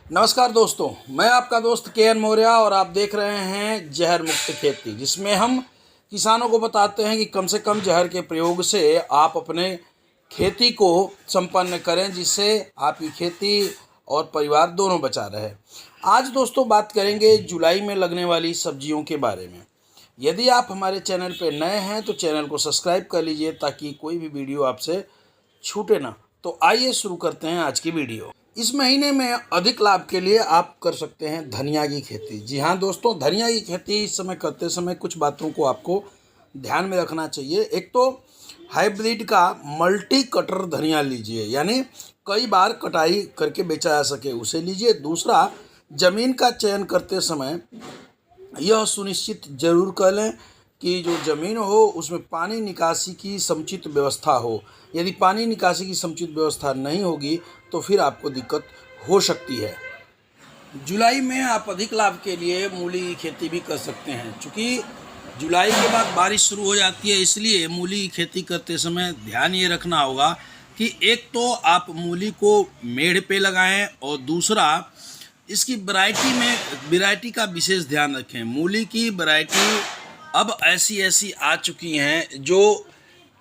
नमस्कार दोस्तों, मैं आपका दोस्त के.एन. मौर्य और आप देख रहे हैं जहर मुक्त खेती, जिसमें हम किसानों को बताते हैं कि कम से कम जहर के प्रयोग से आप अपने खेती को संपन्न करें, जिससे आपकी खेती और परिवार दोनों बचा रहे। आज दोस्तों बात करेंगे जुलाई में लगने वाली सब्जियों के बारे में। यदि आप हमारे चैनल पर नए हैं तो चैनल को सब्सक्राइब कर लीजिए ताकि कोई भी वीडियो आपसे छूटे ना। तो आइए शुरू करते हैं आज की वीडियो। इस महीने में अधिक लाभ के लिए आप कर सकते हैं धनिया की खेती। जी हाँ दोस्तों, धनिया की खेती इस समय करते समय कुछ बातों को आपको ध्यान में रखना चाहिए। एक तो हाइब्रिड का मल्टी कटर धनिया लीजिए, यानी कई बार कटाई करके बेचा जा सके, उसे लीजिए। दूसरा, ज़मीन का चयन करते समय यह सुनिश्चित जरूर कर लें कि जो ज़मीन हो उसमें पानी निकासी की समुचित व्यवस्था हो। यदि पानी निकासी की समुचित व्यवस्था नहीं होगी तो फिर आपको दिक्कत हो सकती है। जुलाई में आप अधिक लाभ के लिए मूली की खेती भी कर सकते हैं। चूँकि जुलाई के बाद बारिश शुरू हो जाती है, इसलिए मूली की खेती करते समय ध्यान ये रखना होगा कि एक तो आप मूली को मेढ़ पे लगाएं और दूसरा इसकी वैरायटी का विशेष ध्यान रखें। मूली की वैरायटी अब ऐसी आ चुकी हैं जो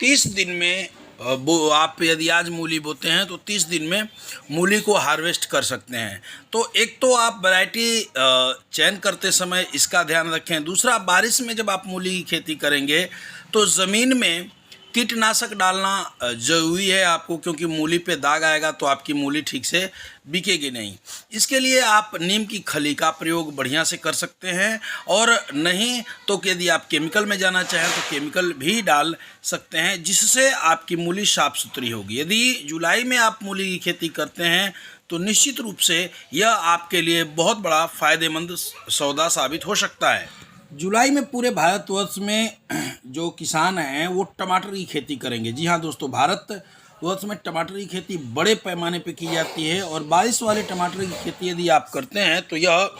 30 दिन में वो आप यदि आज मूली बोते हैं तो 30 दिन में मूली को हार्वेस्ट कर सकते हैं। तो एक तो आप वैरायटी चयन करते समय इसका ध्यान रखें। दूसरा, बारिश में जब आप मूली की खेती करेंगे तो ज़मीन में कीटनाशक डालना ज़रूरी है आपको, क्योंकि मूली पे दाग आएगा तो आपकी मूली ठीक से बिकेगी नहीं। इसके लिए आप नीम की खली का प्रयोग बढ़िया से कर सकते हैं, और नहीं तो यदि आप केमिकल में जाना चाहें तो केमिकल भी डाल सकते हैं, जिससे आपकी मूली साफ़ सुथरी होगी। यदि जुलाई में आप मूली की खेती करते हैं तो निश्चित रूप से यह आपके लिए बहुत बड़ा फ़ायदेमंद सौदा साबित हो सकता है। जुलाई में पूरे भारतवर्ष में जो किसान हैं वो टमाटर की खेती करेंगे। जी हाँ दोस्तों, भारतवर्ष में टमाटर की खेती बड़े पैमाने पे की जाती है, और बारिश वाले टमाटर की खेती यदि आप करते हैं तो यह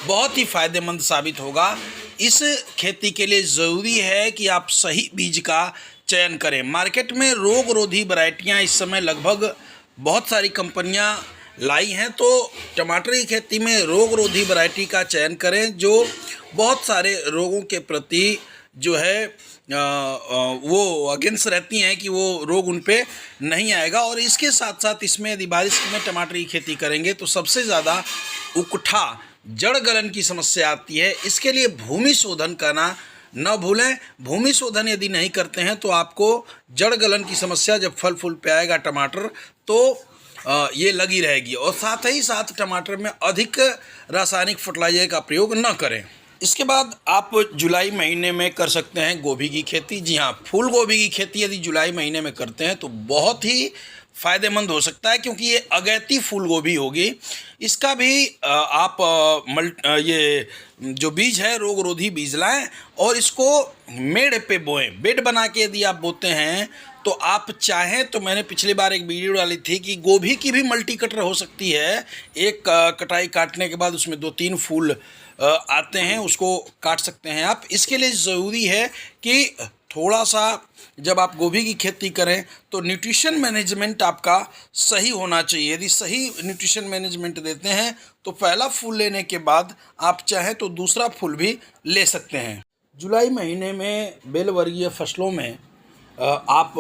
बहुत ही फ़ायदेमंद साबित होगा। इस खेती के लिए ज़रूरी है कि आप सही बीज का चयन करें। मार्केट में रोग रोधी वैरायटियाँ इस समय लगभग बहुत सारी कंपनियाँ लाई हैं, तो टमाटर की खेती में रोग रोधी वैरायटी का चयन करें जो बहुत सारे रोगों के प्रति जो है वो अगेंस्ट रहती हैं कि वो रोग उन पे नहीं आएगा। और इसके साथ साथ इसमें यदि बारिश में टमाटर की खेती करेंगे तो सबसे ज़्यादा उकठा जड़ गलन की समस्या आती है। इसके लिए भूमि शोधन करना न भूलें। भूमि शोधन यदि नहीं करते हैं तो आपको जड़ गलन की समस्या जब फल फूल पे आएगा टमाटर तो ये लगी रहेगी। और साथ ही साथ टमाटर में अधिक रासायनिक फर्टिलाइजर का प्रयोग न करें। इसके बाद आप जुलाई महीने में कर सकते हैं गोभी की खेती। जी हाँ, फूल गोभी की खेती यदि जुलाई महीने में करते हैं तो बहुत ही फ़ायदेमंद हो सकता है, क्योंकि ये अगैती फूल गोभी होगी। इसका भी आप ये जो बीज है रोग रोधी बीज लाएं और इसको मेड़ पे बोएं। बेड बना के यदि आप बोते हैं तो आप चाहें तो मैंने पिछली बार एक वीडियो डाली थी कि गोभी की भी मल्टी कटर हो सकती है। एक कटाई काटने के बाद उसमें 2-3 फूल आते हैं, उसको काट सकते हैं आप। इसके लिए ज़रूरी है कि थोड़ा सा जब आप गोभी की खेती करें तो न्यूट्रिशन मैनेजमेंट आपका सही होना चाहिए। यदि सही न्यूट्रिशन मैनेजमेंट देते हैं तो पहला फूल लेने के बाद आप चाहें तो दूसरा फूल भी ले सकते हैं। जुलाई महीने में बेलवर्गीय फसलों में आप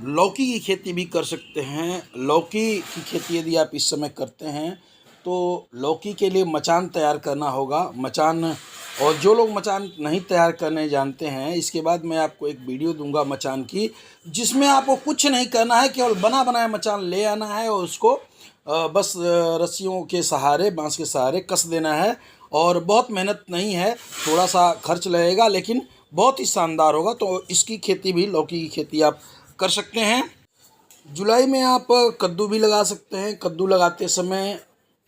लौकी की खेती भी कर सकते हैं। लौकी की खेती यदि आप इस समय करते हैं तो लौकी के लिए मचान तैयार करना होगा। मचान, और जो लोग मचान नहीं तैयार करने जानते हैं, इसके बाद मैं आपको एक वीडियो दूंगा मचान की, जिसमें आपको कुछ नहीं करना है, केवल बना बनाया मचान ले आना है और उसको बस रस्सियों के सहारे, बांस के सहारे कस देना है। और बहुत मेहनत नहीं है, थोड़ा सा खर्च लगेगा लेकिन बहुत ही शानदार होगा। तो इसकी खेती भी, लौकी की खेती आप कर सकते हैं। जुलाई में आप कद्दू भी लगा सकते हैं। कद्दू लगाते समय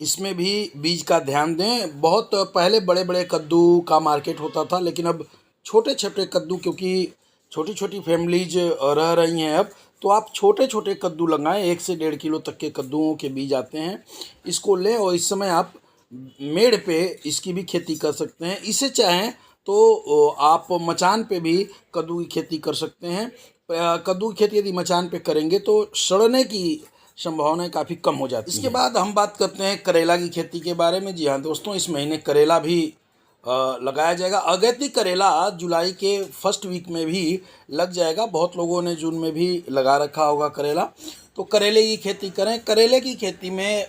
इसमें भी बीज का ध्यान दें। बहुत पहले बड़े बड़े कद्दू का मार्केट होता था, लेकिन अब छोटे छोटे कद्दू, क्योंकि छोटी छोटी फैमिलीज रह रही हैं अब, तो आप छोटे छोटे कद्दू लगाएं। 1 से 1.5 किलो तक के कद्दूओं के बीज आते हैं, इसको लें और इस समय आप मेड़ पे इसकी भी खेती कर सकते हैं। इसे चाहें तो आप मचान पे भी कद्दू की खेती कर सकते हैं। कद्दू की खेती यदि मचान पे करेंगे तो सड़ने की संभावनाएं काफ़ी कम हो जाती हैं। इसके बाद हम बात करते हैं करेला की खेती के बारे में। जी हाँ दोस्तों, इस महीने करेला भी लगाया जाएगा। अगैती करेला जुलाई के फर्स्ट वीक में भी लग जाएगा। बहुत लोगों ने जून में भी लगा रखा होगा करेला। तो करेले की खेती करें। करेले की खेती में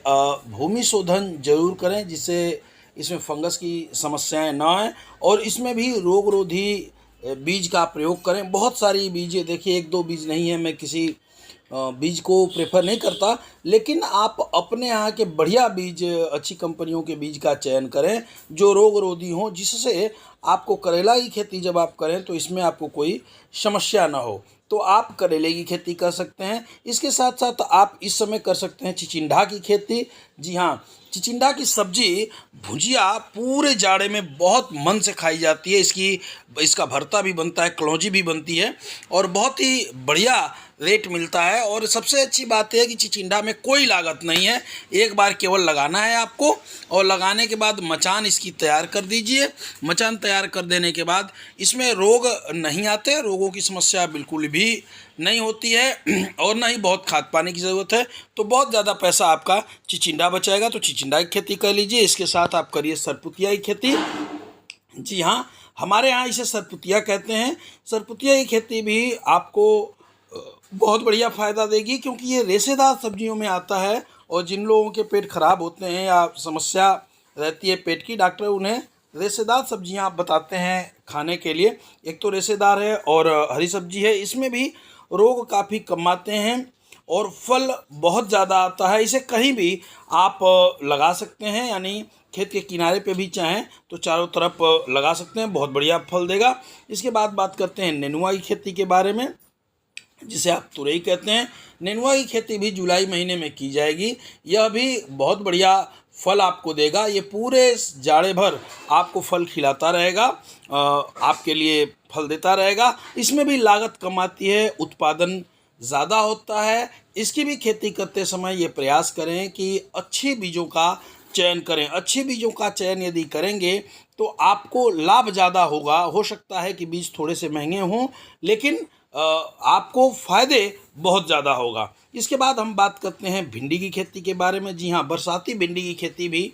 भूमि शोधन जरूर करें, जिससे इसमें फंगस की समस्याएं ना आए, और इसमें भी रोग रोधी बीज का प्रयोग करें। बहुत सारी बीज, देखिए एक दो बीज नहीं है, मैं किसी बीज को प्रेफर नहीं करता, लेकिन आप अपने यहाँ के बढ़िया बीज, अच्छी कंपनियों के बीज का चयन करें जो रोग रोधी हों, जिससे आपको करेला की खेती जब आप करें तो इसमें आपको कोई समस्या ना हो। तो आप करेले की खेती कर सकते हैं। इसके साथ साथ आप इस समय कर सकते हैं चिचिंडा की खेती। जी हाँ, चिचिंडा की सब्जी भुजिया पूरे जाड़े में बहुत मन से खाई जाती है। इसका भरता भी बनता है, कलौंजी भी बनती है, और बहुत ही बढ़िया रेट मिलता है। और सबसे अच्छी बात यह है कि चिचिंडा में कोई लागत नहीं है। एक बार केवल लगाना है आपको, और लगाने के बाद मचान इसकी तैयार कर दीजिए। मचान तैयार कर देने के बाद इसमें रोग नहीं आते, रोगों की समस्या बिल्कुल भी नहीं होती है, और ना ही बहुत खाद पानी की ज़रूरत है। तो बहुत ज़्यादा पैसा आपका चिचिंडा बचाएगा। तो चिचिंडा की खेती कर लीजिए। इसके साथ आप करिए सरपुतिया की खेती। जी हाँ, हमारे यहाँ इसे सरपुतिया कहते हैं। सरपुतिया की खेती भी आपको बहुत बढ़िया फ़ायदा देगी, क्योंकि ये रेशेदार सब्जियों में आता है। और जिन लोगों के पेट खराब होते हैं या समस्या रहती है पेट की, डॉक्टर उन्हें रेशेदार सब्जियां बताते हैं खाने के लिए। एक तो रेशेदार है और हरी सब्जी है, इसमें भी रोग काफ़ी कम आते हैं और फल बहुत ज़्यादा आता है। इसे कहीं भी आप लगा सकते हैं, यानी खेत के किनारे पे भी चाहें तो चारों तरफ लगा सकते हैं, बहुत बढ़िया फल देगा। इसके बाद बात करते हैं नेनुआ की खेती के बारे में, जिसे आप तुरई कहते हैं। नेनुआ की खेती भी जुलाई महीने में की जाएगी। यह भी बहुत बढ़िया फल आपको देगा। ये पूरे जाड़े भर आपको फल खिलाता रहेगा, आपके लिए फल देता रहेगा। इसमें भी लागत कम आती है, उत्पादन ज़्यादा होता है। इसकी भी खेती करते समय ये प्रयास करें कि अच्छी बीजों का चयन करें। अच्छे बीजों का चयन यदि करेंगे तो आपको लाभ ज़्यादा होगा। हो सकता है कि बीज थोड़े से महंगे हों, लेकिन आपको फ़ायदे बहुत ज़्यादा होगा। इसके बाद हम बात करते हैं भिंडी की खेती के बारे में। जी हाँ, बरसाती भिंडी की खेती भी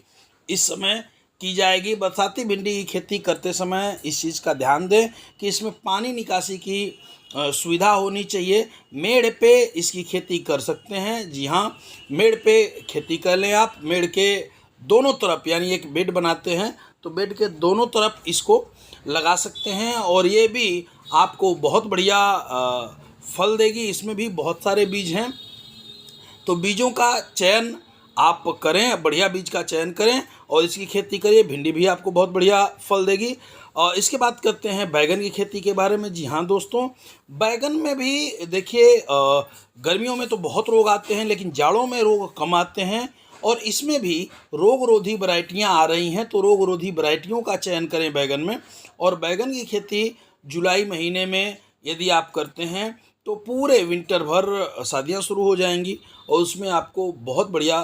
इस समय की जाएगी। बरसाती भिंडी की खेती करते समय इस चीज़ का ध्यान दें कि इसमें पानी निकासी की सुविधा होनी चाहिए। मेड़ पे इसकी खेती कर सकते हैं। जी हाँ, मेड़ पे खेती कर लें आप। मेड़ के दोनों तरफ, यानी एक बेड बनाते हैं तो बेड के दोनों तरफ इसको लगा सकते हैं, और ये भी आपको बहुत बढ़िया फल देगी। इसमें भी बहुत सारे बीज हैं, तो बीजों का चयन आप करें, बढ़िया बीज का चयन करें और इसकी खेती करिए। भिंडी भी आपको बहुत बढ़िया फल देगी। और इसके बाद करते हैं बैगन की खेती के बारे में। जी हाँ दोस्तों, बैगन में भी देखिए गर्मियों में तो बहुत रोग आते हैं, लेकिन जाड़ों में रोग कम आते हैं, और इसमें भी रोग रोधी वैरायटियाँ आ रही हैं। तो रोग रोधी वैरायटियों का चयन करें बैगन में। और बैगन की खेती जुलाई महीने में यदि आप करते हैं तो पूरे विंटर भर शादियाँ शुरू हो जाएंगी, और उसमें आपको बहुत बढ़िया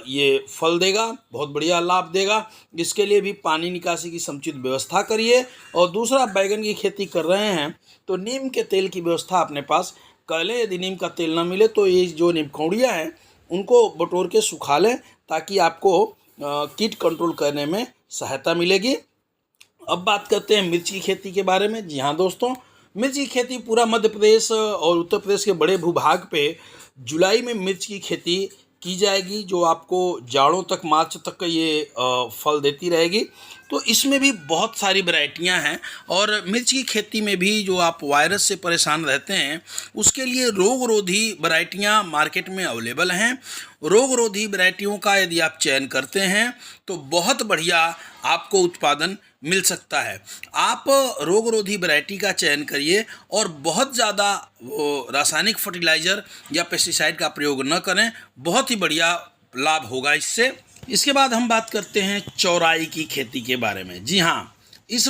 ये फल देगा, बहुत बढ़िया लाभ देगा। इसके लिए भी पानी निकासी की समुचित व्यवस्था करिए। और दूसरा, बैगन की खेती कर रहे हैं तो नीम के तेल की व्यवस्था अपने पास कर लें। यदि नीम का तेल ना मिले तो ये जो नीम कौड़ियाँ हैं उनको बटोर के सुखा लें, ताकि आपको कीट कंट्रोल करने में सहायता मिलेगी। अब बात करते हैं मिर्च की खेती के बारे में। जी हाँ दोस्तों, मिर्च की खेती पूरा मध्य प्रदेश और उत्तर प्रदेश के बड़े भूभाग पे जुलाई में मिर्च की खेती की जाएगी, जो आपको जाड़ों तक, मार्च तक ये फल देती रहेगी। तो इसमें भी बहुत सारी वैरायटियां हैं, और मिर्च की खेती में भी जो आप वायरस से परेशान रहते हैं उसके लिए रोग रोधी वैरायटियां मार्केट में अवेलेबल हैं। रोग रोधी वैरायटियों का यदि आप चयन करते हैं तो बहुत बढ़िया आपको उत्पादन मिल सकता है। आप रोग रोधी वैरायटी का चयन करिए और बहुत ज़्यादा रासायनिक फर्टिलाइज़र या पेस्टिसाइड का प्रयोग न करें, बहुत ही बढ़िया लाभ होगा इससे। इसके बाद हम बात करते हैं चौराई की खेती के बारे में। जी हाँ, इस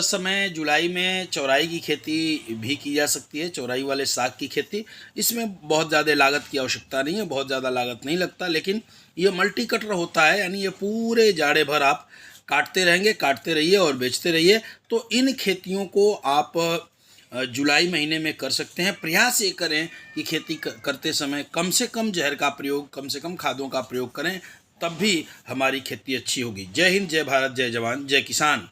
समय जुलाई में चौराई की खेती भी की जा सकती है। चौराई वाले साग की खेती, इसमें बहुत ज़्यादा लागत की आवश्यकता नहीं है, बहुत ज़्यादा लागत नहीं लगता, लेकिन ये मल्टी कटर होता है, यानी ये पूरे जाड़े भर आप काटते रहेंगे, काटते रहिए और बेचते रहिए। तो इन खेतियों को आप जुलाई महीने में कर सकते हैं। प्रयास ये करें कि खेती करते समय कम से कम जहर का प्रयोग, कम से कम खादों का प्रयोग करें, तब भी हमारी खेती अच्छी होगी। जय हिंद, जय भारत, जय जवान, जय किसान।